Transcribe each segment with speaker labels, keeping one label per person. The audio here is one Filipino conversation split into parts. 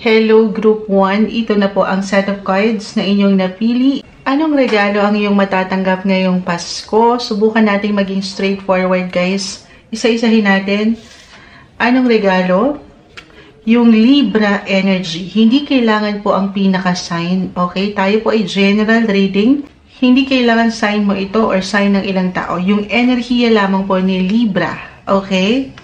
Speaker 1: Hello Group 1, ito na po ang set of cards na inyong napili. Anong regalo ang iyong matatanggap ngayong Pasko? Subukan natin maging straightforward guys. Isa-isahin natin. Anong regalo? Yung Libra energy. Hindi kailangan po ang pinaka-sign. Okay? Tayo po ay general reading. Hindi kailangan sign mo ito or sign ng ilang tao. Yung enerhiya lamang po ni Libra. Okay?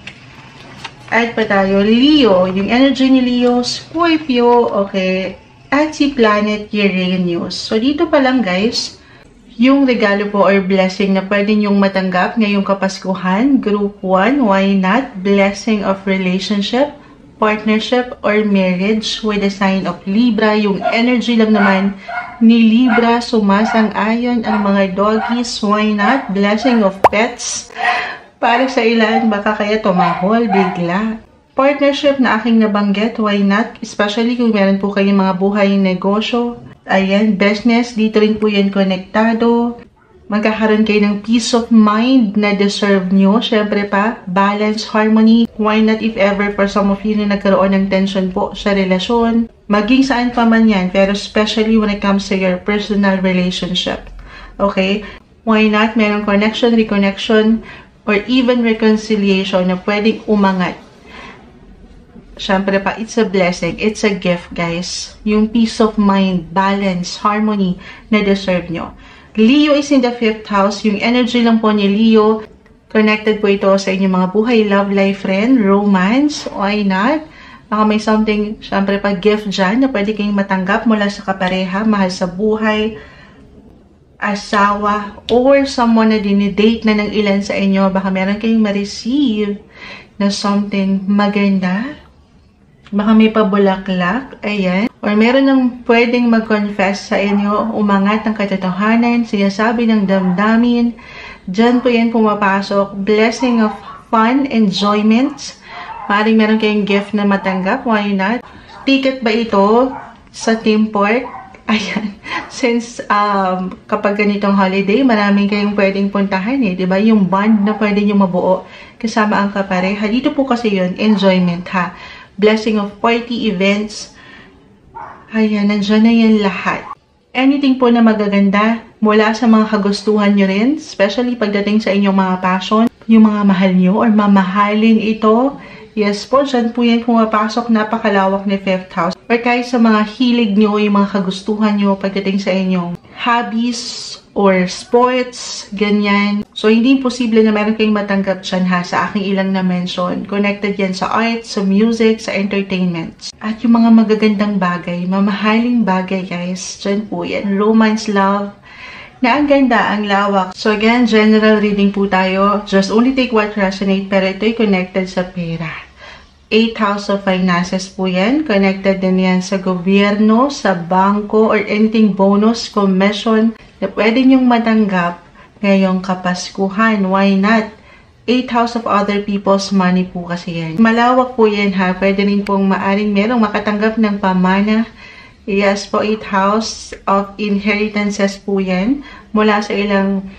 Speaker 1: At pa tayo, Leo. Yung energy ni Leo, Scorpio. Okay? At si planet Uranus. So, dito pa lang guys, yung regalo po or blessing na pwede nyong matanggap ngayong Kapaskuhan, Group 1, why not? Blessing of relationship, partnership, or marriage with the sign of Libra. Yung energy lang naman ni Libra, sumasang-ayon ang mga doggies, why not? Blessing of pets. Para sa ilan, baka kaya tumahol bigla. Partnership na aking nabanggit, why not? Especially kung meron po kayong mga buhay negosyo. Ayan, business, dito rin po yan konektado. Magkakaroon kayo ng peace of mind na deserve nyo. Siyempre pa, balance, harmony. Why not if ever for some of you na nagkaroon ng tension po sa relasyon. Maging saan pa man yan, pero especially when it comes to your personal relationship. Okay? Why not? Merong connection, reconnection, or even reconciliation na pwedeng umangat. Siyempre pa, it's a blessing. It's a gift, guys. Yung peace of mind, balance, harmony na deserve nyo. Leo is in the 5th house. Yung energy lang po ni Leo, connected po ito sa inyong mga buhay, love life, friend, romance. Why not? Baka may something, siyempre pa, gift dyan na pwede kayong matanggap mula sa kapareha, mahal sa buhay, asawa, or someone na dinidate na ng ilan sa inyo. Baka meron kayong ma-receive na something maganda. Baka may pabulaklak. Ayan. Or meron nang pwedeng mag-confess sa inyo, umangat ng katotohanan, sinasabi ng damdamin. Diyan po yan pumapasok. Blessing of fun, enjoyment. Maring meron kayong gift na matanggap. Why not? Ticket ba ito sa Team Pork? Ayan. Since kapag ganitong holiday, maraming kayong pwedeng puntahan eh. Diba? Yung bond na pwede nyo mabuo kasama ang kapareha. Dito po kasi yun, enjoyment ha. Blessing of party, events. Ayan, nandyan na yan lahat. Anything po na magaganda mula sa mga kagustuhan nyo rin, especially pagdating sa inyong mga passion, yung mga mahal nyo or mamahalin ito. Yes po, dyan po yan pumapasok, napakalawak ni 5th house. Or kahit sa mga hilig nyo, yung mga kagustuhan nyo pagdating sa inyong hobbies or sports, ganyan. So, hindi imposible na meron kayong matanggap dyan ha, sa aking ilang na-mention. Connected yan sa art, sa music, sa entertainment. At yung mga magagandang bagay, mamahaling bagay guys, dyan po yan. Romance, love, na ang ganda, ang lawak. So again, general reading po tayo. Just only take what resonate, pero ito'y connected sa pera. 8th house of finances po yan. Connected din yan sa gobyerno, sa bangko, or anything bonus, commission na pwede nyong matanggap ngayong Kapaskuhan. Why not? 8th house of other people's money po kasi yan. Malawak po yan ha. Pwede rin pong maaring merong makatanggap ng pamana. Yes po, 8th house of inheritances po yan. Mula sa ilang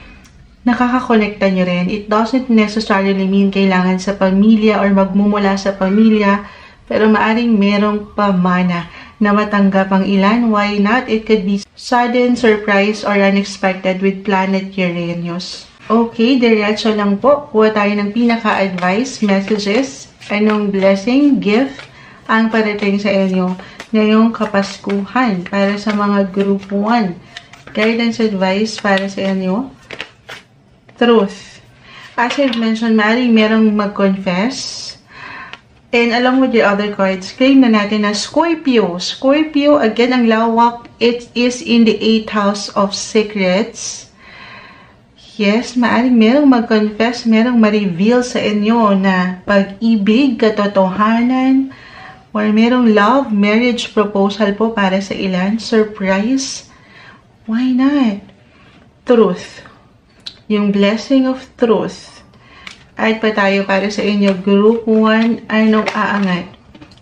Speaker 1: nakakakonekta nyo rin. It doesn't necessarily mean kailangan sa pamilya or magmumula sa pamilya. Pero maaring merong pamana na matanggap ang ilan. Why not? It could be sudden, surprise, or unexpected with planet Uranus. Okay, diretso lang po. Kuha tayo ng pinaka-advice, messages, anong blessing, gift, ang parating sa inyo ngayong Kapaskuhan para sa mga Group 1. Guidance advice para sa inyo. Truth. As I've mentioned, maaaring merong mag-confess. And along with the other cards, claim na natin na Scorpio. Scorpio, again, ang lawak. It is in the 8th house of secrets. Yes, maaaring merong mag-confess, merong ma-reveal sa inyo na pag-ibig, katotohanan, or merong love, marriage proposal po para sa ilan. Surprise. Why not? Truth. Yung blessing of truth. At pa tayo para sa inyo, Group 1, anong aangat?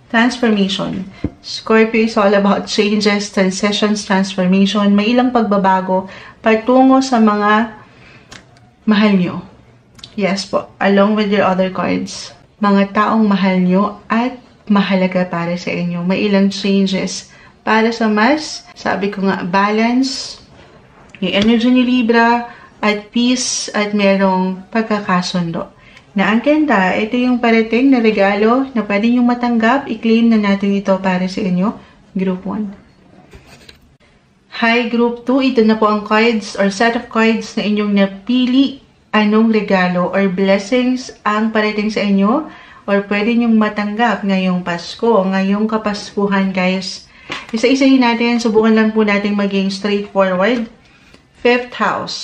Speaker 1: Transformation. Scorpio is all about changes, transitions, transformation. May ilang pagbabago patungo sa mga mahal nyo. Yes po, along with your other cards. Mga taong mahal nyo at mahalaga para sa inyo. May ilang changes para sa mas, sabi ko nga, balance, yung energy ni Libra, at peace, at merong pagkakasundo. Na ang ganda, ito yung parating na regalo na pwede nyo matanggap. I-claim na natin ito para sa inyo, Group 1. Hi, Group 2. Ito na po ang cards or set of cards na inyong napili. Anong regalo or blessings ang parating sa inyo or pwede nyong matanggap ngayong Pasko, ngayong Kapaskuhan, guys. Isa-isahin natin. Subukan lang po natin maging straightforward. 5th house.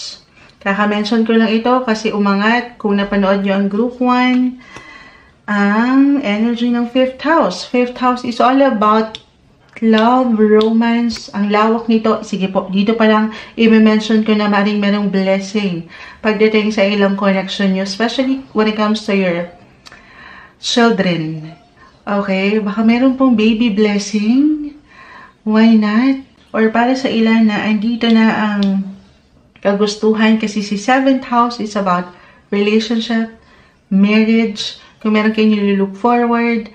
Speaker 1: Kaka-mention ko lang ito kasi umangat. Kung napanood nyo ang Group 1, ang energy ng 5th house. 5th house is all about love, romance. Ang lawak nito. Sige po, dito pa lang i-mention ko na maring merong blessing pagdating sa ilang connection nyo. Especially when it comes to your children. Okay? Baka meron pong baby blessing. Why not? Or para sa ilan na andito na ang kagustuhan kasi si 7th house is about relationship, marriage. Kung meron kayo nilook forward,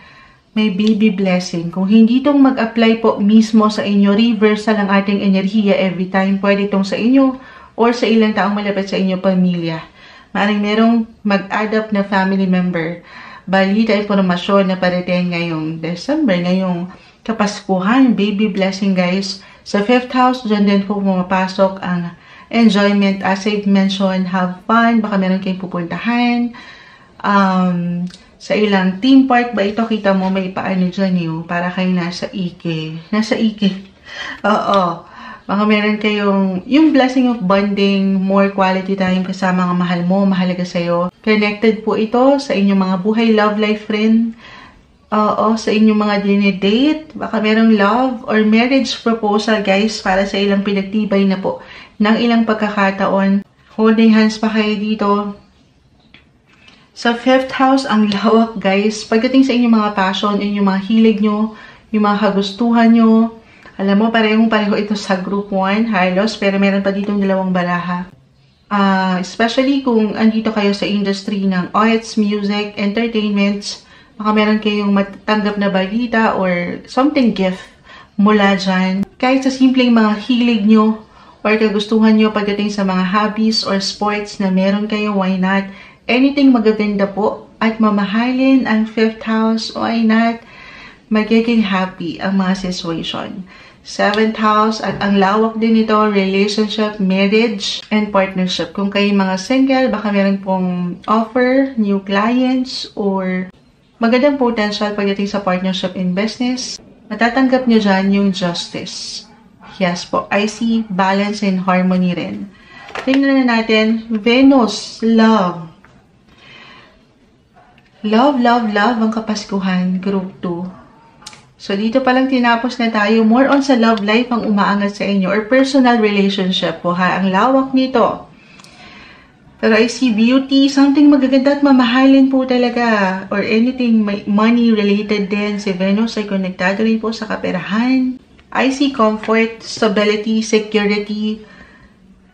Speaker 1: may baby blessing. Kung hindi itong mag-apply po mismo sa inyo, reversal ang ating enerhiya every time. Pwede itong sa inyo or sa ilang taong malapit sa inyo pamilya. Maaaring merong mag-add up na family member. Balita, informasyon na parating ngayong December, ngayong Kapaskuhan, baby blessing, guys. Sa 5th house, dyan din po pumapasok ang enjoyment. As I've mentioned, have fun. Baka meron kayong pupuntahan. Sa ilang theme park ba ito, kita mo may paano dyan yun. Para kayo nasa Ike. Nasa Ike. Oo. Baka meron kayong, yung blessing of bonding, more quality time kasama ang mahal mo, mahalaga sa'yo. Connected po ito sa inyong mga buhay, love life, friend. Oo, sa inyong mga dinedate. Baka merong love or marriage proposal, guys, para sa ilang pinagtibay na po ng ilang pagkakataon. Holding hands pa kayo dito. Sa 5th house, ang lawak, guys. Pagdating sa inyong mga passion, inyong mga hilig nyo, yung mga kagustuhan nyo. Alam mo, pareho ito sa Group 1, halos, pero meron pa ditong dalawang baraha. Especially kung andito kayo sa industry ng arts, music, entertainments, baka meron kayong matanggap na balita or something gift mula dyan. Kahit sa simpleng mga hilig nyo or kagustuhan nyo pagdating sa mga hobbies or sports na meron kayo, why not? Anything magaganda po at mamahalin ang 5th house, why not? Magiging happy ang mga situation. 7th house at ang lawak din ito, relationship, marriage, and partnership. Kung kayo mga single, baka meron pong offer, new clients, or magandang potential pagdating sa partnership in business. Matatanggap nyo dyan yung justice. Yes po, I see balance and harmony rin. Tingnan na natin, Venus, love. Love, love, love ang Kapaskuhan, Group 2. So, dito palang tinapos na tayo. More on sa love life ang umaangat sa inyo or personal relationship po ha. Ang lawak nito. Pero I see beauty, something magaganda at mamahalin po talaga. Or anything money related din. Si Venus ay konektado rin po sa kaperahan. I see comfort, stability, security,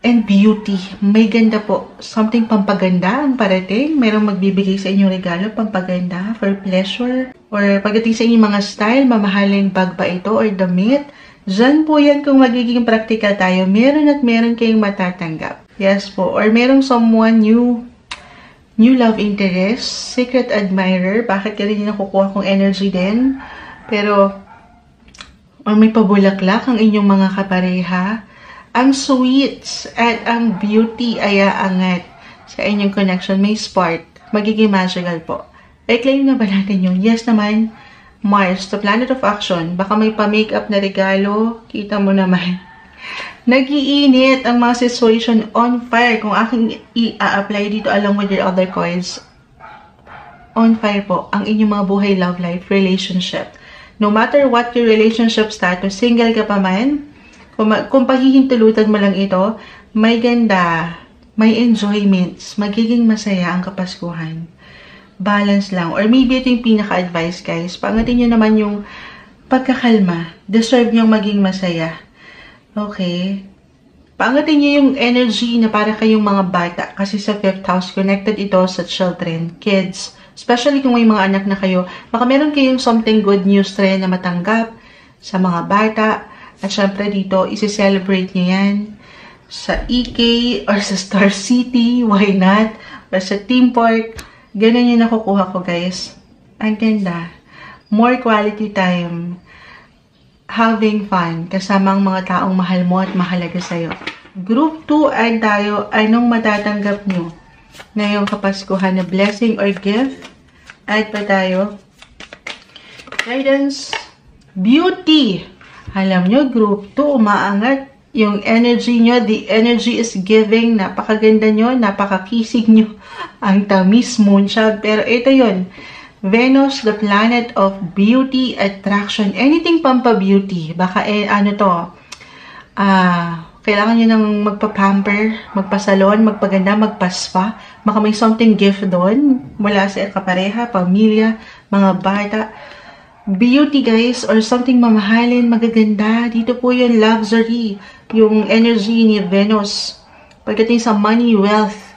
Speaker 1: and beauty. May ganda po. Something pampaganda ang parating. Merong magbibigay sa inyong regalo, pampaganda, for pleasure. Or pagdating sa inyong mga style, mamahaling bag ba ito or damit. Diyan po yan kung magiging practical tayo. Meron at meron kayong matatanggap. Yes po. Or merong someone new love interest, secret admirer. Bakit ka rin nakukuha kong energy din? Pero, or may pabulaklak ang inyong mga kapareha. Ang sweets at ang beauty ay aangat sa inyong connection. May spark. Magiging magical po. I-claim na ba natin yun? Yes naman. Mars, the planet of action. Baka may pa-makeup na regalo. Kita mo naman. Nag-iinit ang mga situation on fire. Kung aking i-apply dito along with your other coins. On fire po. Ang inyong mga buhay, love life, relationship. No matter what your relationship status, single ka pa man, kung pahihintulutan mo lang ito, may ganda, may enjoyments, magiging masaya ang Kapaskuhan. Balance lang. Or maybe ito yung pinaka-advice, guys. Pangatin nyo naman yung pagkakalma. Deserve nyo maging masaya. Okay? Pangatin nyo yung energy na para kayong mga bata. Kasi sa 5th house, connected ito sa children, kids, Especially kung may mga anak na kayo, baka meron kayong something good news rin na matanggap sa mga bata. At syempre dito, isi-celebrate nyo yan sa EK or sa Star City, why not? Or sa theme park, ganun yung nakukuha ko guys. Ang ganda. More quality time. Having fun kasama ang mga taong mahal mo at mahalaga sa'yo. Group 2 ay tayo, anong matatanggap nyo ngayong Kapaskuhan na blessing or gift? Add pa tayo. Guidance, beauty. Alam nyo, group 2, umaangat yung energy nyo. The energy is giving. Napakaganda nyo, napakakisig nyo. Ang tamis, moonshot. Pero ito yun. Venus, the planet of beauty, attraction. Anything pampa-beauty. Baka ano to, kailangan nyo nang magpa-pamper, magpa-salon, magpaganda, magpa-spa. Baka may something gift doon mula sa kapareha, pamilya, mga bata. Beauty guys, or something mamahalin, magaganda. Dito po yung luxury, yung energy ni Venus. Pagdating sa money, wealth,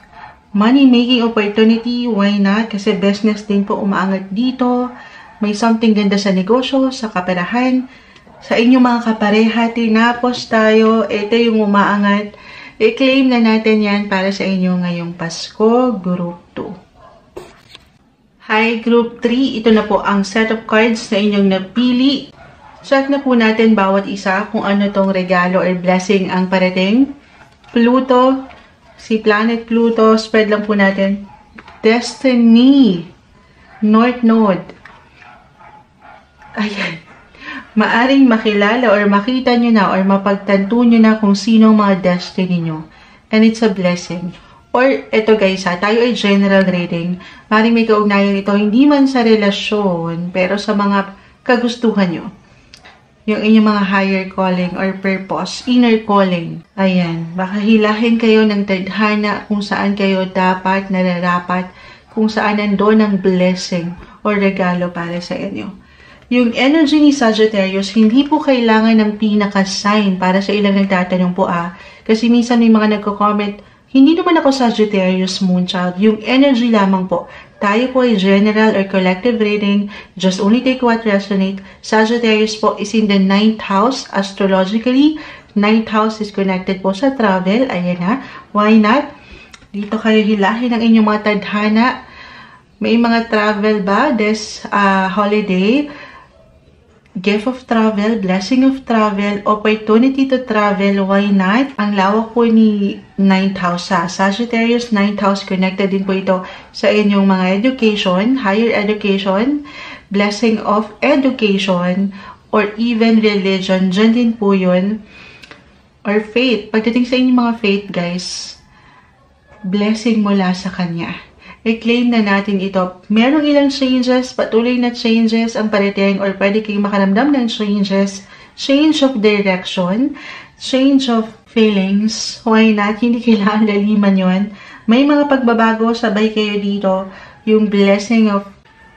Speaker 1: money-making opportunity, why not? Kasi business din po umaangat dito. May something ganda sa negosyo, sa kaperahan. Sa inyong mga kapareha, tinapos tayo. Ito yung umaangat. I-claim na natin yan para sa inyo ngayong Pasko, Group 2. Hi, Group 3. Ito na po ang set of cards na inyong napili. Check na po natin bawat isa kung ano tong regalo or blessing ang parating. Pluto, si Planet Pluto, spread lang po natin. Destiny, North Node. Ayan. Maaring makilala or makita nyo na or mapagtanto nyo na kung sino mga destiny nyo. And it's a blessing. Or, eto guys tayo ay general reading. Maaring may kaugnayan ito, hindi man sa relasyon, pero sa mga kagustuhan nyo. Yung inyong mga higher calling or purpose, inner calling. Ayan, baka hilahin kayo ng tadhana kung saan kayo dapat, nararapat, kung saan nandun ang blessing or regalo para sa inyo. Yung energy ni Sagittarius, hindi po kailangan ng pinaka-sign para sa ilang nagtatanong po Kasi minsan may mga nagko-comment, hindi naman ako Sagittarius Moonchild. Yung energy lamang po. Tayo po ay general or collective reading. Just only take what resonate. Sagittarius po is in the 9th house astrologically. 9th house is connected po sa travel. Ayan na. Why not? Dito kayo hilahin ang inyong mga tadhana. May mga travel ba this holiday? Gift of travel, blessing of travel, opportunity to travel, why not? Ang lawak po ni 9th house Sagittarius, 9th house, connected din po ito sa inyong mga education, higher education, blessing of education, or even religion, dyan din po yun. Or faith, pagdating sa inyong mga faith guys, blessing mula sa Kanya. I-claim na natin ito. Merong ilang changes, patuloy na changes ang parating or pwede kayong makaramdam ng changes. Change of direction, change of feelings. Why not? Hindi kailangan laliman yun. May mga pagbabago, sabay kayo dito. Yung blessing of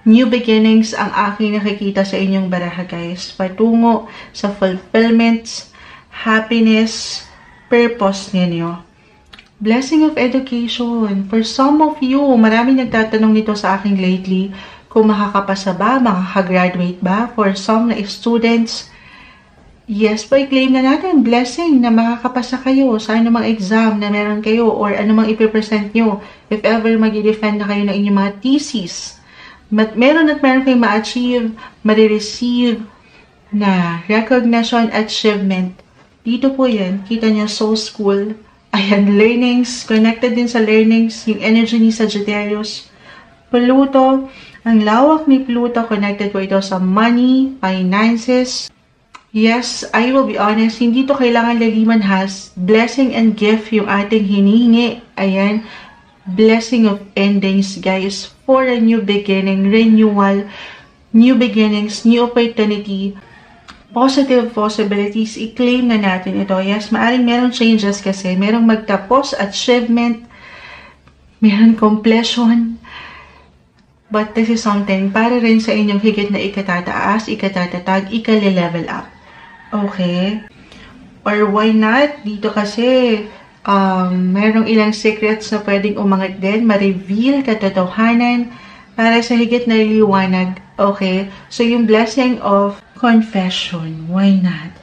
Speaker 1: new beginnings ang aking nakikita sa inyong baraha guys. Patungo sa fulfillments, happiness, purpose ninyo. Blessing of education. For some of you, marami nagtatanong nito sa akin lately, kung makakapasa ba, makakagraduate ba? For some na students, yes po, i-claim na natin, blessing na makakapasa kayo sa anumang exam na meron kayo or anumang ipipresent nyo if ever mag-defend na kayo ng inyong mga thesis. Meron kayong ma-achieve, ma-receive na recognition, achievement. Dito po yan, kita nyo, so school. Ayan, learnings, connected din sa learnings, yung energy ni Sagittarius. Pluto, ang lawak ni Pluto, connected po ito sa money, finances. Yes, I will be honest, hindi to kailangan laliman has. Blessing and gift yung ating hinihingi. Ayan, blessing of endings, guys, for a new beginning, renewal, new beginnings, new opportunity. Positive possibilities, i-claim na natin ito. Yes, maaring meron changes kasi. Merong magtapos, achievement, meron completion. But this is something para rin sa inyong higit na ikatataas, ikatatatag, ikale-level up. Okay? Or why not? Dito kasi, merong ilang secrets na pwedeng umangat din, ma-reveal, katotohanan. para sa higit na liwanag. Okay? So, yung blessing of confession. Why not?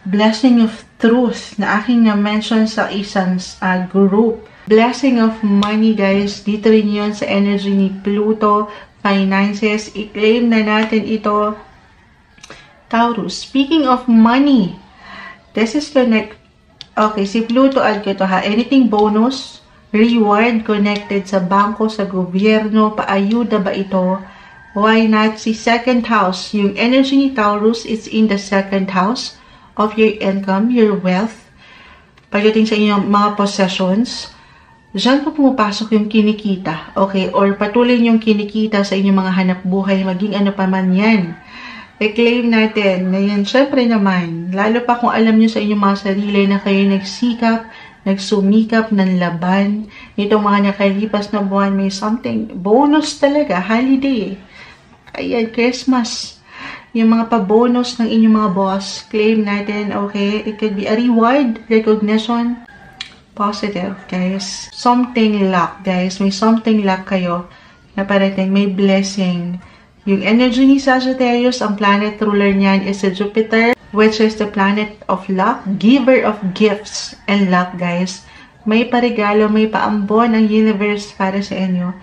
Speaker 1: Blessing of truth na aking na-mention sa isang group. Blessing of money, guys. Dito rin yun sa energy ni Pluto. Finances. I-claim na natin ito. Taurus. Speaking of money, this is connect. Okay, si Pluto, add ko ito ha. Anything bonus, reward connected sa bangko, sa gobyerno, paayuda ba ito? Why not? Si second house. Yung energy ni Taurus is in the second house of your income, your wealth. Pagdating sa inyong mga possessions, dyan po pumapasok yung kinikita. Okay? Or patuloy yung kinikita sa inyong mga hanap buhay, maging ano pa man yan. I-claim natin na yan, syempre naman, lalo pa kung alam nyo sa inyong mga sarili na kayo nagsikap, nagsumikap ng laban, itong mga nakalipas na buwan, may something, bonus talaga, holiday. Ayan, Christmas. Yung mga pa-bonus ng inyong mga boss, claim natin, okay? It could be a reward, recognition, positive, guys. Something luck, guys. May something luck kayo na parating, may blessing. Yung energy ni Sagittarius, ang planet ruler niyan is a Jupiter, which is the planet of luck, giver of gifts and luck, guys. May paregalo, may paambon ang universe para sa inyo.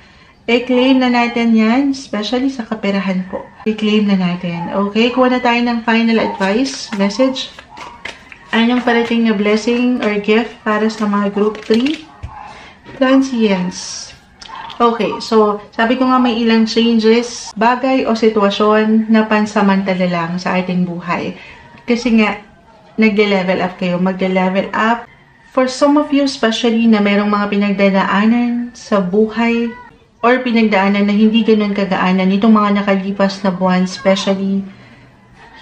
Speaker 1: I-claim na natin yan, especially sa kaperahan po. I-claim na natin. Okay, kuha na tayo ng final advice, message. Anong parating na blessing or gift para sa mga group 3? Transience. Okay, so sabi ko nga may ilang changes, bagay o sitwasyon na pansamantala lang sa ating buhay. Kasi nga, nag-level up kayo, mag-level up. For some of you, especially na merong mga pinagdadaanan sa buhay or pinagdaanan na hindi ganun kagaanan, itong mga nakalipas na buwan, especially,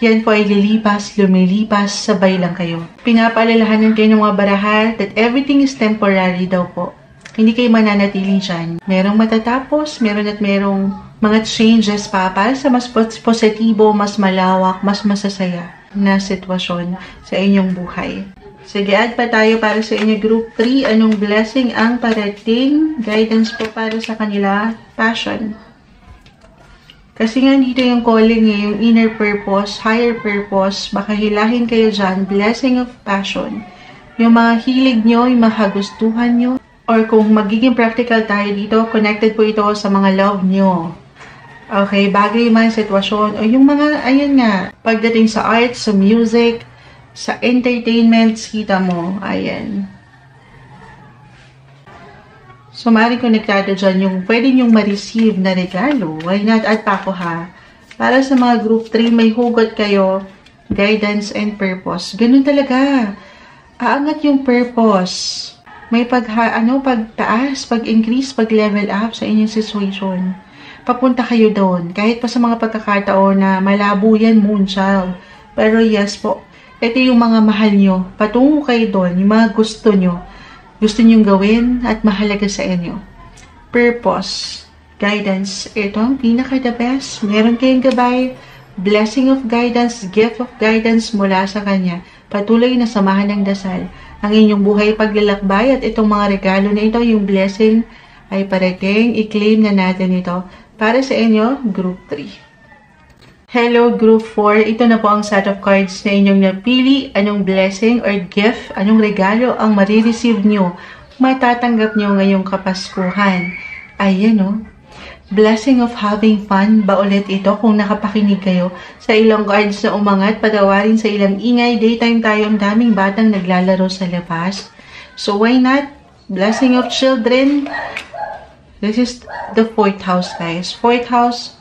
Speaker 1: yan po ay lilipas, lumilipas, sabay lang kayo. Pinapaalalahanan kayo ng mga barahan that everything is temporary daw po. Hindi kayo mananatili dyan. Merong matatapos, meron at merong mga changes pa para sa mas positibo, mas malawak, mas masasaya na sitwasyon sa inyong buhay. Sige, add pa tayo para sa inyo group 3. Anong blessing ang parating? Guidance po para sa kanila. Passion. Kasi nga dito yung calling niya, yung inner purpose, higher purpose. Baka hilahin kayo dyan. Blessing of passion. Yung mga hilig nyo, yung mga gustuhan nyo. Or kung magiging practical tayo dito, connected po ito sa mga love nyo. Okay, bagay man sitwasyon. O yung mga, ayan nga, pagdating sa art, sa music, sa entertainment, kita mo, ayan. So, maaaring konektado dyan yung pwede nyong ma-receive na regalo. Why not? Add pa ako ha. Para sa mga group 3, may hugot kayo, guidance and purpose. Ganun talaga. Aangat yung purpose. May pagtaas, pag-increase, pag-level up sa inyong situation. Papunta kayo doon. Kahit pa sa mga pagkakataon na malabo yan, moonchild. Pero yes po, ito yung mga mahal nyo. Patungo kayo doon, yung mga gusto nyo. Gusto nyong gawin at mahalaga sa inyo. Purpose, guidance. Ito ang pinaka-the best. Meron kayong gabay, blessing of guidance, gift of guidance mula sa Kanya. Patuloy na samahan ng dasal ang inyong buhay paglalakbay at itong mga regalo na ito, yung blessing ay parating. I-claim na natin ito para sa inyo, group 3. Hello, group 4. Ito na po ang set of cards na inyong napili. Anong blessing or gift, anong regalo ang marireceive nyo, matatanggap nyo ngayong Kapaskuhan. Ayan o. Blessing of having fun ba ulit ito kung nakapakinig kayo sa ilang cards na umangat, patawarin sa ilang ingay. Daytime tayo, ang daming batang naglalaro sa labas. So why not? Blessing of children. This is the 4th house, guys. 4th house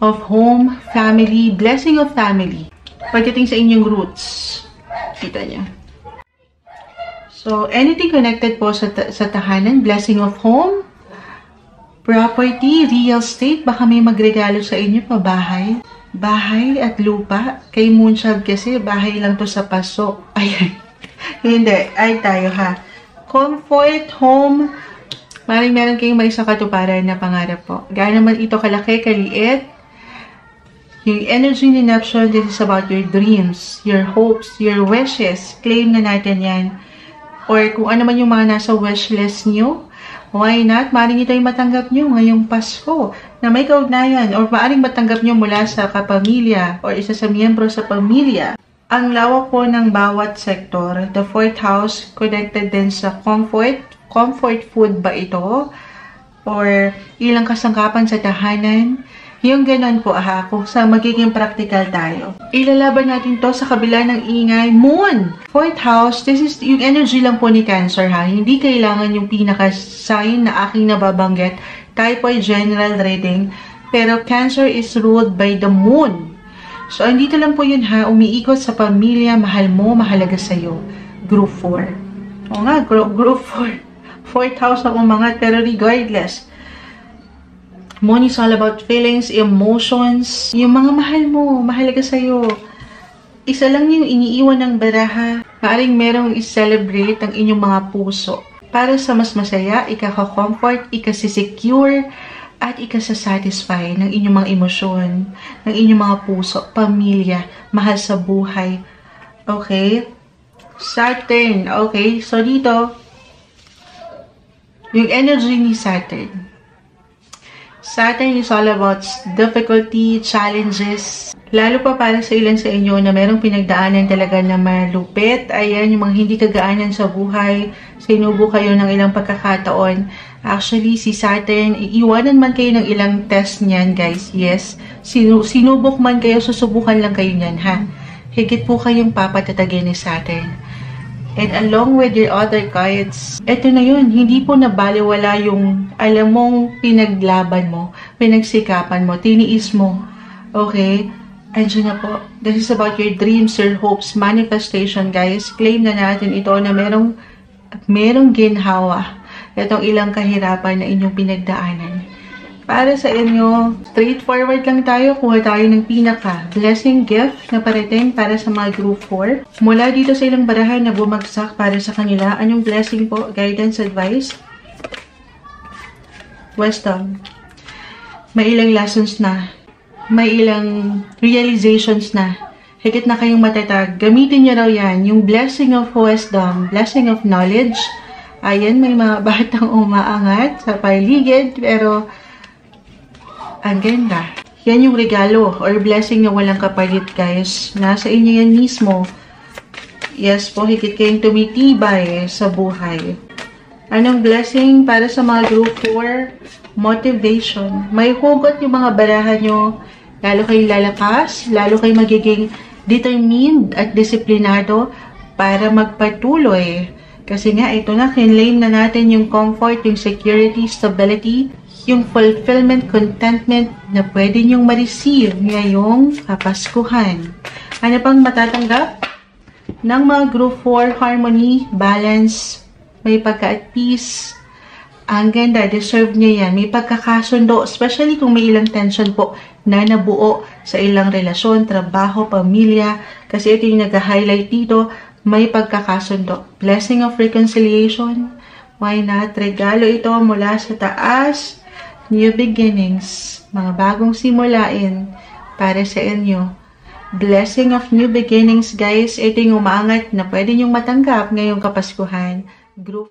Speaker 1: of home, family, blessing of family. Pagdating sa inyong roots, kita niya. So anything connected po sa tahanan, blessing of home, property, real estate, baka may magregalo sa inyo pa bahay. Bahay at lupa. Kay Moonchild kasi, bahay lang to sa paso. Ayan. Hindi. Ay tayo ha. Comfort, home. Meron kayong may sa katuparan na pangarap po. Gaano man ito kalaki, kaliit. Yung energy ni Neptune, this is about your dreams, your hopes, your wishes. Claim na natin yan. or kung ano man yung mga nasa wishlist nyo. Why not? Maaring ito yung matanggap nyo ngayong Pasko na may kaugnayan, or maaring matanggap nyo mula sa kapamilya or isa sa miyembro sa pamilya. Ang lawak po ng bawat sektor. The 4th house connected din sa comfort. Comfort food ba ito? Or ilang kasangkapan sa tahanan? Yung ganon po kung sa magiging practical tayo. Ilalaban natin to sa kabila ng ingay. Moon! 4th house, this is yung energy lang po ni Cancer ha. Hindi kailangan yung pinaka-sign na aking nababanggit. Tayo po ay general reading. Pero Cancer is ruled by the moon. So, andito lang po yun ha. Umiikot sa pamilya, mahal mo, mahalaga sa'yo. Group 4. O nga, group 4. 4th house ang umangat, pero regardless, Moon is all about feelings, emotions. Yung mga mahal mo, mahalaga sa'yo. Isa lang yung iniiwan ng baraha. Maaring merong i-celebrate ang inyong mga puso. Para sa mas masaya, ikaka-comfort, ikasi-secure, at ikasa-satisfy ng inyong mga emosyon, ng inyong mga puso, pamilya, mahal sa buhay. Okay? Saturn. Okay? So dito, yung energy ni Saturn. Saturn is all about difficulty, challenges. Lalo pa para sa ilan sa inyo na merong pinagdaanan talaga na malupit. Ayan, yung mga hindi kagaanan sa buhay. Sinubo kayo ng ilang pagkakataon. Actually, si Saturn, iiwanan man kayo ng ilang test niyan, guys. Yes, sinubok man kayo, susubukan lang kayo niyan, ha? Higit po kayong papatatagin ni Saturn. And along with your other cards, eto na yun, hindi po nabaliwala yung alam mong pinaglaban mo, pinagsikapan mo, tiniis mo. Okay? Andiyan na po. This is about your dreams, your hopes, manifestation, guys. Claim na natin ito na merong ginhawa. Itong ilang kahirapan na inyong pinagdaanan. Para sa inyo, straightforward lang tayo. Kuha tayo ng pinaka-blessing gift na parating para sa mga group 4. Mula dito sa ilang barahan na bumagsak para sa kanila. Anong blessing po? Guidance, advice? Wisdom. May ilang lessons na. May ilang realizations na. Higit na kayong matatag. Gamitin niyo raw yan. Yung blessing of wisdom, blessing of knowledge. Ayan, may mga batang umaangat sa paligid. Pero ang ganda. Yan yung regalo or blessing na walang kapalit, guys. Nasa inyo yan mismo. Yes po, higit kayong tumitibay sa buhay. Anong blessing para sa mga group 4? Motivation. May hugot yung mga barahan nyo. Lalo kayong lalakas, lalo kayong magiging determined at disiplinado para magpatuloy. Kasi nga, ito na, kinlaim na natin yung comfort, yung security, stability, yung fulfillment, contentment na pwede nyong ma-receive ngayong Kapaskuhan. Ano pang matatanggap? Ng mga group 4, harmony, balance, may pagka at peace. Ang ganda, deserve niya yan. May pagkakasundo, especially kung may ilang tension po na nabuo sa ilang relasyon, trabaho, pamilya. Kasi ito yung nag-highlight dito, may pagkakasundo. Blessing of reconciliation. Why not? Regalo ito mula sa taas. New beginnings, mga bagong simulain para sa inyo. Blessing of new beginnings, guys. Ito yung umaangat na pwede nyong matanggap ngayong Kapaskuhan. Group